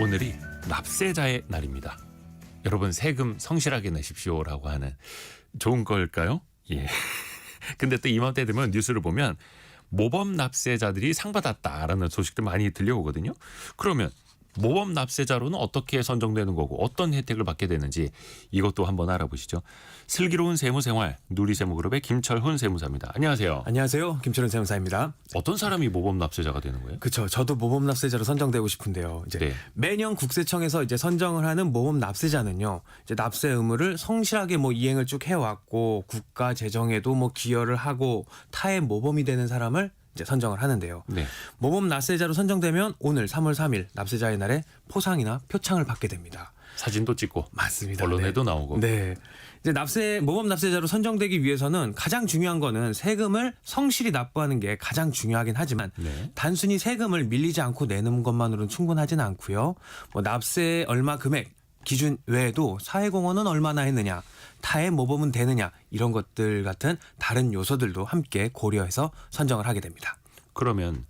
오늘이 납세자의 날입니다. 여러분 세금 성실하게 내십시오라고 하는 좋은 걸까요? 예. 근데 또 이맘때 되면 뉴스를 보면 모범 납세자들이 상 받았다라는 소식도 많이 들려오거든요. 그러면 모범 납세자로는 어떻게 선정되는 거고 어떤 혜택을 받게 되는지 이것도 한번 알아보시죠. 슬기로운 세무생활 누리세무그룹의 김철훈 세무사입니다. 안녕하세요. 안녕하세요. 김철훈 세무사입니다. 어떤 사람이 모범 납세자가 되는 거예요? 그렇죠. 저도 모범 납세자로 선정되고 싶은데요. 이제 네. 매년 국세청에서 이제 선정을 하는 모범 납세자는요. 이제 납세 의무를 성실하게 이행을 쭉 해왔고 국가 재정에도 기여를 하고 타의 모범이 되는 사람을 이제 선정을 하는데요. 네. 모범 납세자로 선정되면 오늘 3월 3일 납세자의 날에 포상이나 표창을 받게 됩니다. 사진도 찍고 맞습니다. 언론에도 나오고. 네. 이제 모범 납세자로 선정되기 위해서는 가장 중요한 거는 세금을 성실히 납부하는 게 가장 중요하긴 하지만 네. 단순히 세금을 밀리지 않고 내는 것만으로는 충분하지는 않고요. 납세 얼마 금액 기준 외에도 사회공헌은 얼마나 했느냐, 타의 모범은 되느냐 이런 것들 같은 다른 요소들도 함께 고려해서 선정을 하게 됩니다. 그러면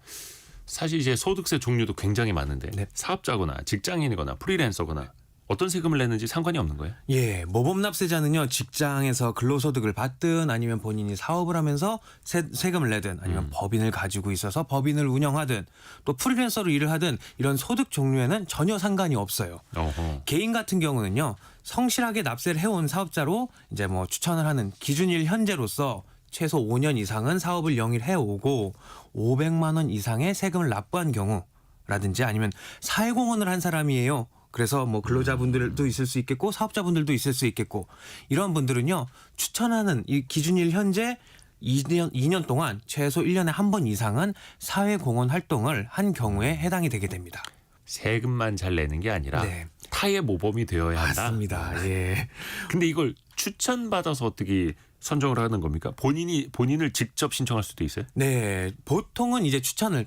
사실 이제 소득세 종류도 굉장히 많은데 네. 사업자거나 직장인이거나 프리랜서거나 어떤 세금을 내는지 상관이 없는 거예요? 예, 모범 납세자는요 직장에서 근로소득을 받든 아니면 본인이 사업을 하면서 세금을 내든 아니면 법인을 가지고 있어서 법인을 운영하든 또 프리랜서로 일을 하든 이런 소득 종류에는 전혀 상관이 없어요. 어허. 개인 같은 경우는요 성실하게 납세를 해온 사업자로 이제 추천을 하는 기준일 현재로서 최소 5년 이상은 사업을 영위해 오고 500만 원 이상의 세금을 납부한 경우라든지 아니면 사회공헌을 한 사람이에요. 그래서 근로자분들도 있을 수 있겠고 사업자분들도 있을 수 있겠고 이런 분들은요 추천하는 이 기준일 현재 2년 동안 최소 1년에 한 번 이상은 사회공헌 활동을 한 경우에 해당이 되게 됩니다. 세금만 잘 내는 게 아니라 네. 타의 모범이 되어야 한다. 맞습니다. 예. 근데 이걸 추천받아서 어떻게 선정을 하는 겁니까? 본인을 직접 신청할 수도 있어요? 네, 보통은 이제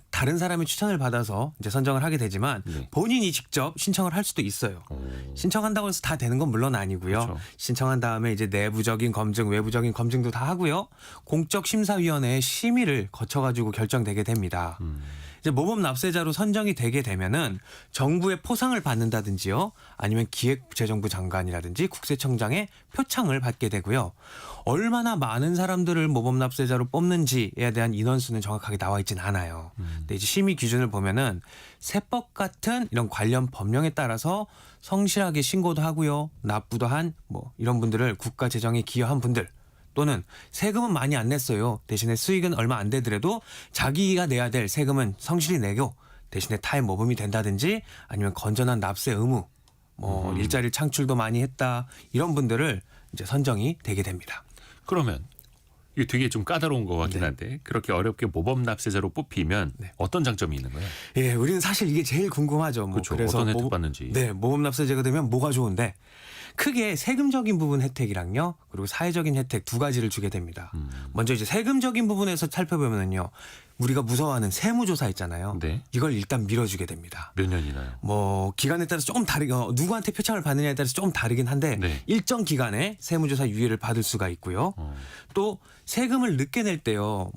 다른 사람의 추천을 받아서 이제 선정을 하게 되지만 네. 본인이 직접 신청을 할 수도 있어요. 신청한다고 해서 다 되는 건 물론 아니고요. 그렇죠. 신청한 다음에 이제 내부적인 검증, 외부적인 검증도 다 하고요. 공적심사위원회의 심의를 거쳐가지고 결정되게 됩니다. 이제 모범 납세자로 선정이 되게 되면은 정부의 포상을 받는다든지요, 아니면 기획재정부 장관이라든지 국세청장의 표창을 받게 되고요. 얼마나 많은 사람들을 모범 납세자로 뽑는지에 대한 인원수는 정확하게 나와 있진 않아요. 근데 이제 심의 기준을 보면은 세법 같은 이런 관련 법령에 따라서 성실하게 신고도 하고요, 납부도 한 이런 분들을 국가 재정에 기여한 분들. 또는 세금은 많이 안 냈어요. 대신에 수익은 얼마 안 되더라도 자기가 내야 될 세금은 성실히 내고 대신에 타의 모범이 된다든지 아니면 건전한 납세 의무, 일자리 창출도 많이 했다 이런 분들을 이제 선정이 되게 됩니다. 그러면 이게 되게 좀 까다로운 것 같긴 한데 그렇게 어렵게 모범 납세자로 뽑히면 어떤 장점이 있는 거예요? 예, 우리는 사실 이게 제일 궁금하죠. 그렇죠. 그래서 어떤 혜택 받는지. 네, 모범 납세자가 되면 뭐가 좋은데 크게 세금적인 부분 혜택이랑요, 그리고 사회적인 혜택 두 가지를 주게 됩니다. 먼저 이제 세금적인 부분에서 살펴보면은요, 우리가 무서워하는 세무조사 있잖아요. 네. 이걸 일단 밀어주게 됩니다. 몇 년이나요? 기간에 따라서 조금 누구한테 표창을 받느냐에 따라서 조금 다르긴 한데 네. 일정 기간에 세무조사 유예를 받을 수가 있고요. 또 세금을 늦게 낼 때요,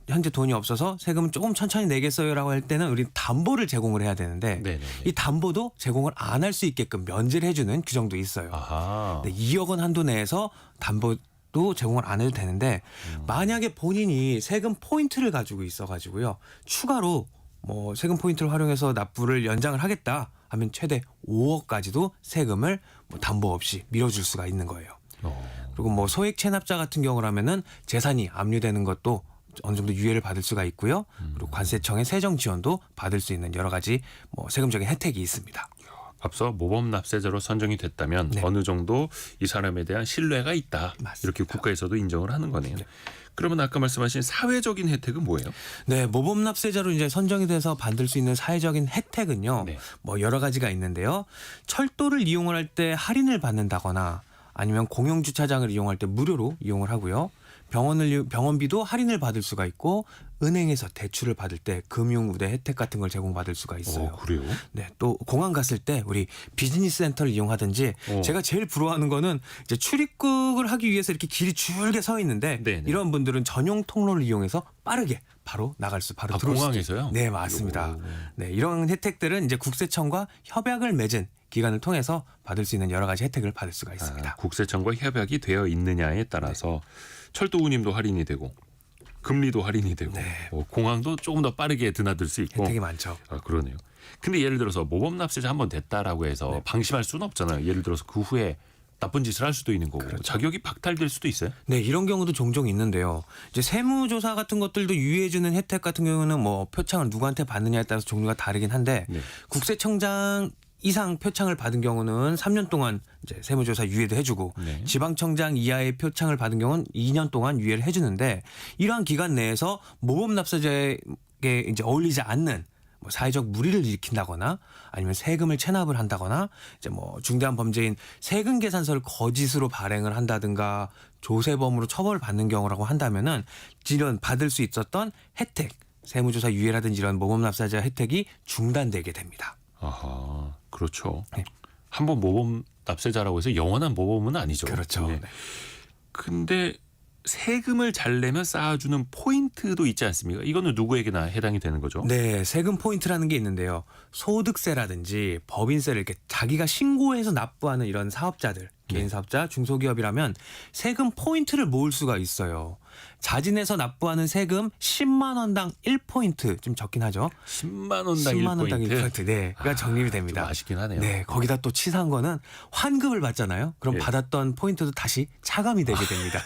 현재 돈이 없어서 세금은 조금 천천히 내겠어요라고 할 때는 우리 담보를 제공을 해야 되는데 네네네. 이 담보도 제공을 안 할 수 있게끔 면제를 해주는 규정도 있어요. 아하. 네, 2억 원 한도 내에서 담보도 제공을 안 해도 되는데 만약에 본인이 세금 포인트를 가지고 있어가지고요 추가로 세금 포인트를 활용해서 납부를 연장을 하겠다 하면 최대 5억까지도 세금을 담보 없이 밀어줄 수가 있는 거예요. 그리고 소액 체납자 같은 경우라면은 재산이 압류되는 것도 어느 정도 유예를 받을 수가 있고요. 그리고 관세청의 세정 지원도 받을 수 있는 여러 가지 세금적인 혜택이 있습니다. 앞서 모범 납세자로 선정이 됐다면 네. 어느 정도 이 사람에 대한 신뢰가 있다. 맞습니다. 이렇게 국가에서도 인정을 하는 거네요. 네. 그러면 아까 말씀하신 사회적인 혜택은 뭐예요? 네, 모범 납세자로 이제 선정이 돼서 받을 수 있는 사회적인 혜택은요. 네. 여러 가지가 있는데요. 철도를 이용을 할 때 할인을 받는다거나 아니면 공영 주차장을 이용할 때 무료로 이용을 하고요. 병원비도 할인을 받을 수가 있고 은행에서 대출을 받을 때 금융 우대 혜택 같은 걸 제공받을 수가 있어요. 그래요? 네, 또 공항 갔을 때 우리 비즈니스 센터를 이용하든지 제가 제일 부러워하는 거는 이제 출입국을 하기 위해서 이렇게 길이 줄게 서 있는데 네네. 이런 분들은 전용 통로를 이용해서 빠르게 바로 나갈 수 바로 아, 들어올 수 공항에서요? 네, 맞습니다. 오. 네, 이런 혜택들은 이제 국세청과 협약을 맺은 기관을 통해서 받을 수 있는 여러 가지 혜택을 받을 수가 있습니다. 아, 국세청과 협약이 되어 있느냐에 따라서 철도 운임도 할인이 되고 금리도 할인이 되고 네. 공항도 조금 더 빠르게 드나들 수 있고. 혜택이 많죠. 아, 그러네요. 근데 예를 들어서 모범 납세자 한번 됐다라고 해서 네. 방심할 수는 없잖아요. 예를 들어서 그 후에 나쁜 짓을 할 수도 있는 거고 그렇죠. 자격이 박탈될 수도 있어요. 네, 이런 경우도 종종 있는데요. 이제 세무조사 같은 것들도 유의해주는 혜택 같은 경우는 뭐 표창을 누구한테 받느냐에 따라서 종류가 다르긴 한데 네. 국세청장 이상 표창을 받은 경우는 3년 동안 이제 세무조사 유예도 해주고 네. 지방청장 이하의 표창을 받은 경우는 2년 동안 유예를 해주는데 이러한 기간 내에서 모범 납세자에게 이제 어울리지 않는 뭐 사회적 무리를 일으킨다거나 아니면 세금을 체납을 한다거나 이제 뭐 중대한 범죄인 세금 계산서를 거짓으로 발행을 한다든가 조세범으로 처벌을 받는 경우라고 한다면은 이런 받을 수 있었던 혜택, 세무조사 유예라든지 이런 모범 납세자 혜택이 중단되게 됩니다. 아하, 그렇죠. 네. 한번 모범 납세자라고 해서 영원한 모범은 아니죠. 그렇죠. 네. 근데 세금을 잘 내면 쌓아주는 포인트도 있지 않습니까? 이거는 누구에게나 해당이 되는 거죠. 네, 세금 포인트라는 게 있는데요. 소득세라든지 법인세를 이렇게 자기가 신고해서 납부하는 이런 사업자들, 개인 사업자, 중소기업이라면 세금 포인트를 모을 수가 있어요. 자진해서 납부하는 세금 10만 원당 1포인트 좀 적긴 하죠. 10만 원당 10만 원당 1포인트. 1포인트. 네, 가 적립이 됩니다. 좀 아쉽긴 하네요. 네, 거기다 또 치사한 거는 환급을 받잖아요. 그럼 예. 받았던 포인트도 다시 차감이 되게 됩니다.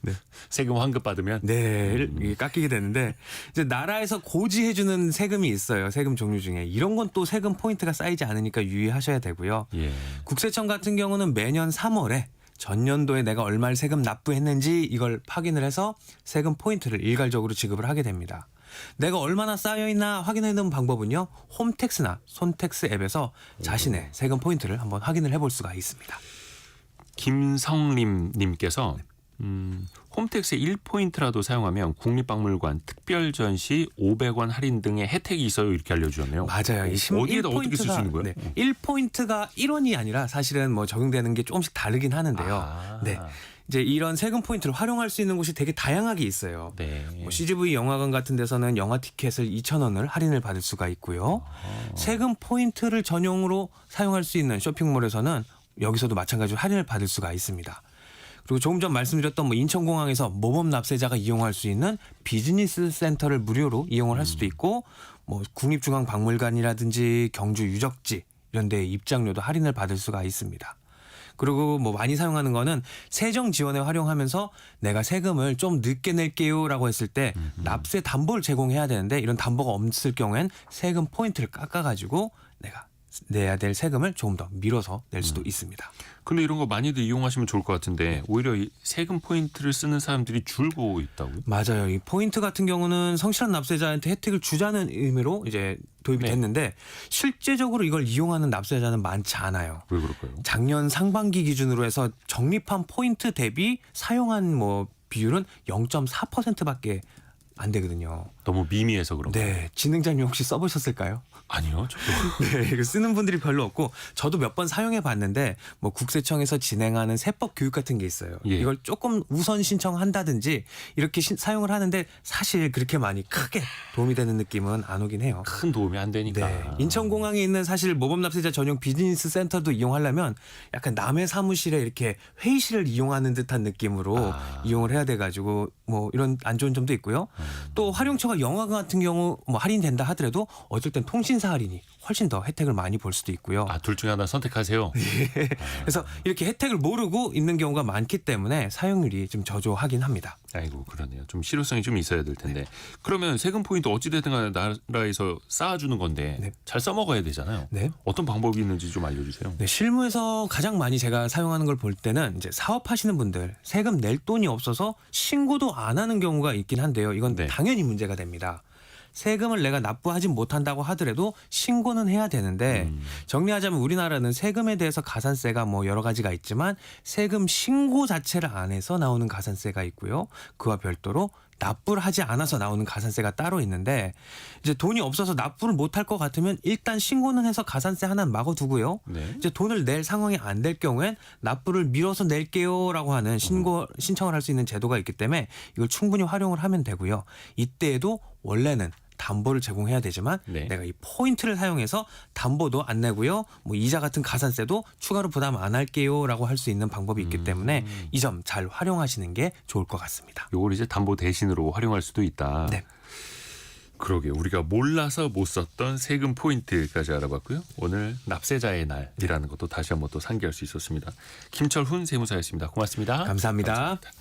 네. 세금 환급 받으면 네, 이게 깎이게 되는데 이제 나라에서 고지해주는 세금이 있어요. 세금 종류 중에 이런 건 또 세금 포인트가 쌓이지 않으니까 유의하셔야 되고요. 예. 국세청 같은 경우는 매년 3월에 전년도에 내가 얼마를 세금 납부했는지 이걸 확인을 해서 세금 포인트를 일괄적으로 지급을 하게 됩니다. 내가 얼마나 쌓여있나 확인하는 방법은요. 홈택스나 손택스 앱에서 자신의 세금 포인트를 한번 확인을 해볼 수가 있습니다. 김성림 님께서 홈택스 1포인트라도 사용하면 국립박물관 특별 전시 500원 할인 등의 혜택이 있어요. 이렇게 알려주셨네요. 맞아요. 이 어디에다 어떻게 쓸 수 있는 거예요? 네, 1포인트가 1원이 아니라 사실은 뭐 적용되는 게 조금씩 다르긴 하는데요. 아. 네. 이제 이런 세금 포인트를 활용할 수 있는 곳이 되게 다양하게 있어요. 네. 뭐 CGV 영화관 같은 데서는 영화 티켓을 2,000원을 할인을 받을 수가 있고요. 세금 포인트를 전용으로 사용할 수 있는 쇼핑몰에서는 여기서도 마찬가지로 할인을 받을 수가 있습니다. 그리고 조금 전 말씀드렸던 뭐 인천공항에서 모범 납세자가 이용할 수 있는 비즈니스 센터를 무료로 이용을 할 수도 있고 뭐 국립중앙박물관이라든지 경주 유적지 이런 데 입장료도 할인을 받을 수가 있습니다. 그리고 뭐 많이 사용하는 거는 세정 지원에 활용하면서 내가 세금을 좀 늦게 낼게요라고 했을 때 납세 담보를 제공해야 되는데 이런 담보가 없을 경우엔 세금 포인트를 깎아가지고 내가 내야 될 세금을 조금 더 미뤄서 낼 수도 있습니다. 근데 이런 거 많이들 이용하시면 좋을 것 같은데 오히려 이 세금 포인트를 쓰는 사람들이 줄고 있다고요? 맞아요. 이 포인트 같은 경우는 성실한 납세자한테 혜택을 주자는 의미로 이제 도입이 네. 됐는데 실제적으로 이걸 이용하는 납세자는 많지 않아요. 왜 그럴까요? 작년 상반기 기준으로 해서 적립한 포인트 대비 사용한 뭐 비율은 0.4%밖에 안 되거든요. 너무 미미해서 그런가요? 네, 진행자님 혹시 써보셨을까요? 아니요. 저도. 네, 이거 쓰는 분들이 별로 없고 저도 몇 번 사용해 봤는데 뭐 국세청에서 진행하는 세법 교육 같은 게 있어요. 예. 이걸 조금 우선 신청한다든지 이렇게 사용을 하는데 사실 그렇게 많이 크게 도움이 되는 느낌은 안 오긴 해요. 큰 도움이 안 되니까. 네, 인천공항에 있는 사실 모범 납세자 전용 비즈니스 센터도 이용하려면 약간 남의 사무실에 이렇게 회의실을 이용하는 듯한 느낌으로 이용을 해야 돼가지고 뭐 이런 안 좋은 점도 있고요. 또 활용처가 영화관 같은 경우 뭐 할인된다 하더라도 어쩔 땐 통신사 할인이 훨씬 더 혜택을 많이 볼 수도 있고요. 아, 둘 중에 하나 선택하세요. 그래서 이렇게 혜택을 모르고 있는 경우가 많기 때문에 사용률이 좀 저조하긴 합니다. 아이고 그러네요. 좀 실효성이 좀 있어야 될 텐데. 그러면 세금 포인트 어찌됐든 간에 나라에서 쌓아주는 건데 네. 잘 써먹어야 되잖아요. 네. 어떤 방법이 있는지 좀 알려주세요. 네, 실무에서 가장 많이 제가 사용하는 걸 볼 때는 이제 사업하시는 분들 세금 낼 돈이 없어서 신고도 안 하는 경우가 있긴 한데요. 이건 네. 당연히 문제가 됩니다. 세금을 내가 납부하지 못한다고 하더라도 신고는 해야 되는데 정리하자면 우리나라는 세금에 대해서 가산세가 뭐 여러 가지가 있지만 세금 신고 자체를 안 해서 나오는 가산세가 있고요. 그와 별도로 납부를 하지 않아서 나오는 가산세가 따로 있는데 이제 돈이 없어서 납부를 못할 것 같으면 일단 신고는 해서 가산세 하나는 막아두고요. 네. 이제 돈을 낼 상황이 안 될 경우엔 납부를 미뤄서 낼게요라고 하는 신청을 할 수 있는 제도가 있기 때문에 이걸 충분히 활용을 하면 되고요. 이때에도 원래는 담보를 제공해야 되지만 네. 내가 이 포인트를 사용해서 담보도 안 내고요. 뭐 이자 같은 가산세도 추가로 부담 안 할게요라고 할 수 있는 방법이 있기 때문에 이 점 잘 활용하시는 게 좋을 것 같습니다. 요걸 이제 담보 대신으로 활용할 수도 있다. 네. 그러게 우리가 몰라서 못 썼던 세금 포인트까지 알아봤고요. 오늘 납세자의 날이라는 것도 다시 한번 또 상기할 수 있었습니다. 김철훈 세무사였습니다. 고맙습니다. 감사합니다. 감사합니다.